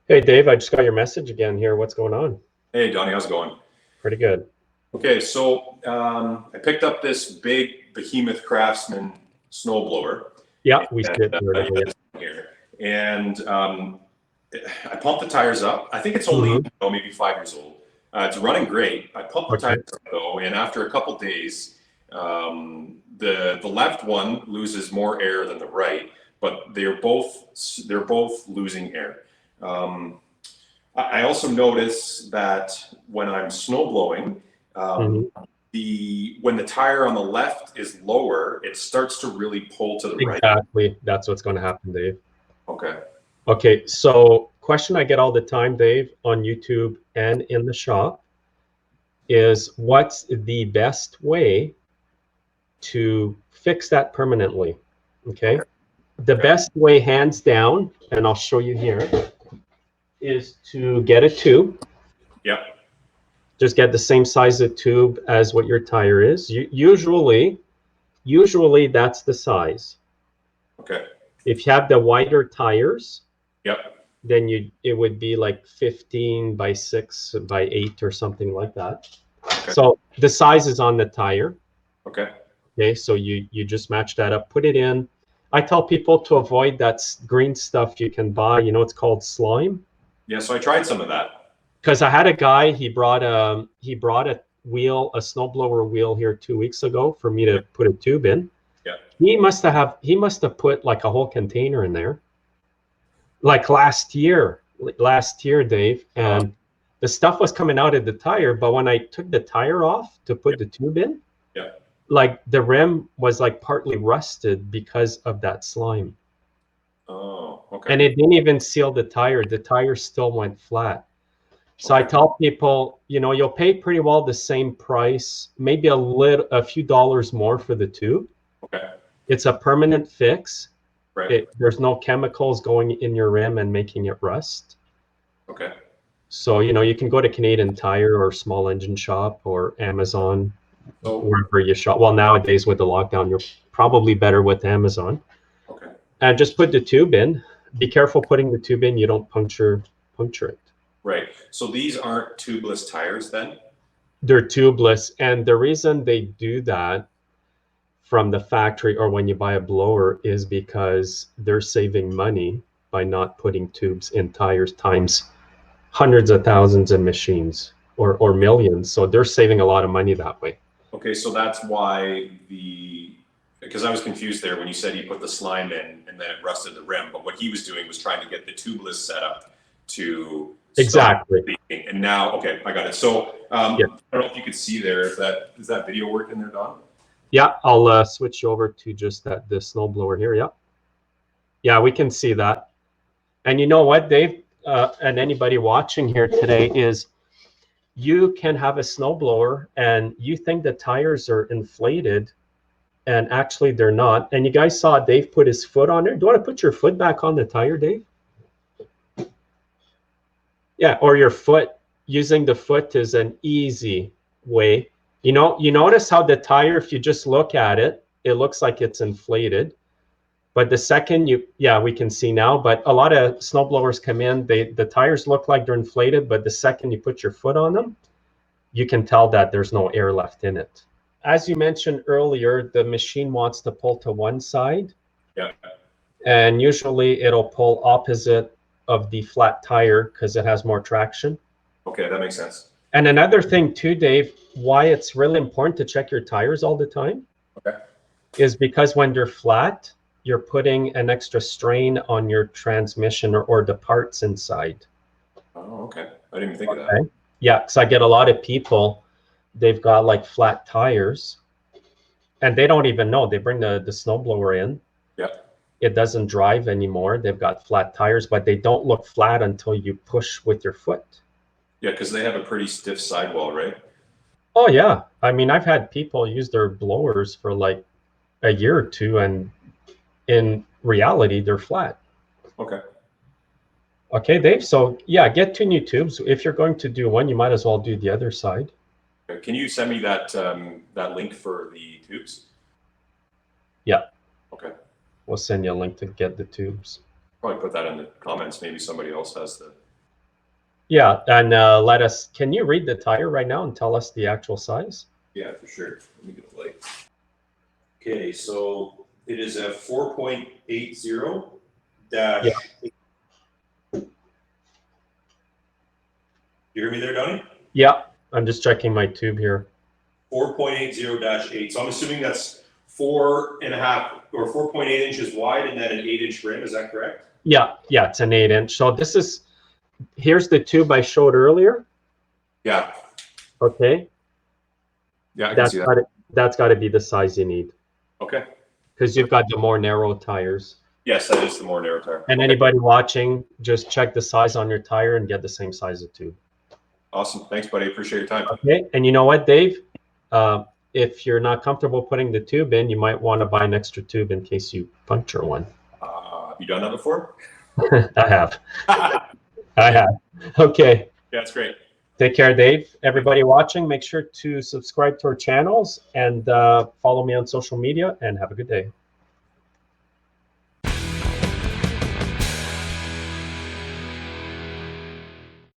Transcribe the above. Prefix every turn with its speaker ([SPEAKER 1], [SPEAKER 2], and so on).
[SPEAKER 1] Hey, Dave, I just got your message again here. What's going on?
[SPEAKER 2] Hey, Donnie, how's it going?
[SPEAKER 1] Pretty good.
[SPEAKER 2] Okay, so I picked up this big behemoth Craftsman snowblower,
[SPEAKER 1] Yeah, we see
[SPEAKER 2] and
[SPEAKER 1] it here
[SPEAKER 2] you
[SPEAKER 1] now.
[SPEAKER 2] got this one here. And I pumped the tires up. I think it's only
[SPEAKER 1] Hmm.
[SPEAKER 2] maybe 5 years old. It's running great. I pumped the
[SPEAKER 1] Okay.
[SPEAKER 2] tires up though, and after a couple days, the left one loses more air than the right, but they're both losing air. Um, I also notice that when I'm snow blowing, um,
[SPEAKER 1] Hmm.
[SPEAKER 2] when the tire on the left is lower, it starts to really pull to the right.
[SPEAKER 1] Exactly. That's what's going to happen, Dave.
[SPEAKER 2] Okay.
[SPEAKER 1] Okay, so question I get all the time, Dave, on YouTube and in the shop is what's the best way to fix that permanently?
[SPEAKER 2] Okay.
[SPEAKER 1] Okay. The
[SPEAKER 2] Okay.
[SPEAKER 1] best way, hands down, and I'll show you here, is to get a tube.
[SPEAKER 2] Yep.
[SPEAKER 1] Just get the same size of tube as what your tire is. Usually that's the size.
[SPEAKER 2] Okay.
[SPEAKER 1] If you have the wider tires,
[SPEAKER 2] Yep.
[SPEAKER 1] then it would be like 15 by 6 by 8 or something like that.
[SPEAKER 2] Okay.
[SPEAKER 1] So the size is on the tire.
[SPEAKER 2] Okay.
[SPEAKER 1] Okay, so you just match that up, put it in. I tell people to avoid that green stuff you can buy. It's called slime.
[SPEAKER 2] Yeah. So I tried some of that.
[SPEAKER 1] Because I had a guy, he brought a wheel, a snowblower wheel here 2 weeks ago for me to
[SPEAKER 2] Yeah.
[SPEAKER 1] put a tube in.
[SPEAKER 2] Yeah.
[SPEAKER 1] He must have put like a whole container in there, like last year, Dave,
[SPEAKER 2] Uh,
[SPEAKER 1] and the stuff was coming out of the tire. But when I took the tire off to
[SPEAKER 2] yeah.
[SPEAKER 1] put the tube in,
[SPEAKER 2] Yeah.
[SPEAKER 1] like the rim was like partly rusted because of that slime,
[SPEAKER 2] Oh. Okay.
[SPEAKER 1] and it didn't even seal the tire. The tire still went flat. So I
[SPEAKER 2] Okay.
[SPEAKER 1] tell people, you'll pay pretty well the same price, maybe a few dollars more for the tube.
[SPEAKER 2] Okay.
[SPEAKER 1] It's a permanent fix.
[SPEAKER 2] Right.
[SPEAKER 1] There's no chemicals going in your rim and making it rust.
[SPEAKER 2] Okay.
[SPEAKER 1] So, you can go to Canadian Tire or Small Engine Shop or Amazon,
[SPEAKER 2] So.
[SPEAKER 1] wherever you shop. Well, nowadays with the lockdown, you're probably better with Amazon.
[SPEAKER 2] Okay.
[SPEAKER 1] And just put the tube in. Be careful putting the tube in. You don't puncture it.
[SPEAKER 2] Right. So these aren't tubeless tires then?
[SPEAKER 1] They're tubeless. And the reason they do that from the factory or when you buy a blower is because they're saving money by not putting tubes in tires times hundreds of thousands of machines or millions. So they're saving a lot of money that way.
[SPEAKER 2] Okay, so that's why because I was confused there when you said he put the slime in and then it rusted the rim, but what he was doing was trying to get the tubeless setup to stop
[SPEAKER 1] Exactly.
[SPEAKER 2] leaking. And now, okay, I got it. So
[SPEAKER 1] Yeah.
[SPEAKER 2] I don't know if you could see there. Is that video working there, Don?
[SPEAKER 1] Yeah. I'll switch over to just the snowblower here. Yeah. Yeah. We can see that. And you know what, Dave, and anybody watching here today is you can have a snowblower and you think the tires are inflated and actually they're not. And you guys saw Dave put his foot on there. Do you want to put your foot back on the tire, Dave? Yeah, or your foot. Using the foot is an easy way. You notice how the tire, if you just look at it, it looks like it's inflated. But the second yeah, we can see now, but a lot of snowblowers come in, the tires look like they're inflated, but the second you put your foot on them, you can tell that there's no air left in it. As you mentioned earlier, the machine wants to pull to one side,
[SPEAKER 2] Yeah.
[SPEAKER 1] and usually it'll pull opposite of the flat tire because it has more traction.
[SPEAKER 2] Okay, that makes sense.
[SPEAKER 1] And another thing too, Dave, why it's really important to check your tires all the time
[SPEAKER 2] Okay.
[SPEAKER 1] is because when they're flat, you're putting an extra strain on your transmission or the parts inside.
[SPEAKER 2] Oh, okay. I didn't even think of that.
[SPEAKER 1] Okay. Yeah, because I get a lot of people, they've got like flat tires and they don't even know. They bring the snowblower in.
[SPEAKER 2] Yeah.
[SPEAKER 1] It doesn't drive anymore. They've got flat tires, but they don't look flat until you push with your foot.
[SPEAKER 2] Yeah, because they have a pretty stiff sidewall, right?
[SPEAKER 1] Oh, yeah. I mean, I've had people use their blowers for like a year or two, and in reality, they're flat.
[SPEAKER 2] Okay.
[SPEAKER 1] Okay, Dave. So yeah, get 2 new tubes. If you're going to do one, you might as well do the other side.
[SPEAKER 2] Can you send me that link for the tubes?
[SPEAKER 1] Yeah,
[SPEAKER 2] Okay.
[SPEAKER 1] we'll send you a link to get the tubes.
[SPEAKER 2] Probably put that in the comments. Maybe somebody else has the
[SPEAKER 1] Yeah, and let us. Can you read the tire right now and tell us the actual size?
[SPEAKER 2] Yeah, for sure. Let me get the light. Okay, so it is a 4.80 dash.
[SPEAKER 1] Yeah.
[SPEAKER 2] You hear me there, Donnie?
[SPEAKER 1] Yeah, I'm just checking my tube here.
[SPEAKER 2] 4.80-8. So I'm assuming that's 4.5 or 4.8 inches wide and then an 8-inch rim. Is that correct?
[SPEAKER 1] Yeah, yeah, it's an 8-inch. So this is, here's the tube I showed earlier.
[SPEAKER 2] Yeah.
[SPEAKER 1] Okay.
[SPEAKER 2] Yeah, I can see that.
[SPEAKER 1] That's got to be the size you need.
[SPEAKER 2] Okay.
[SPEAKER 1] Because you've got the more narrow tires.
[SPEAKER 2] Yes, that is the more narrow tire.
[SPEAKER 1] And anybody watching, just check the size on your tire and get the same size of tube.
[SPEAKER 2] Awesome. Thanks, buddy. Appreciate your time.
[SPEAKER 1] Okay. And you know what, Dave? If you're not comfortable putting the tube in, you might want to buy an extra tube in case you puncture one.
[SPEAKER 2] Have you done that before?
[SPEAKER 1] I have. I have. Okay.
[SPEAKER 2] Yeah, that's great.
[SPEAKER 1] Take care, Dave. Everybody watching, make sure to subscribe to our channels and follow me on social media, and have a good day.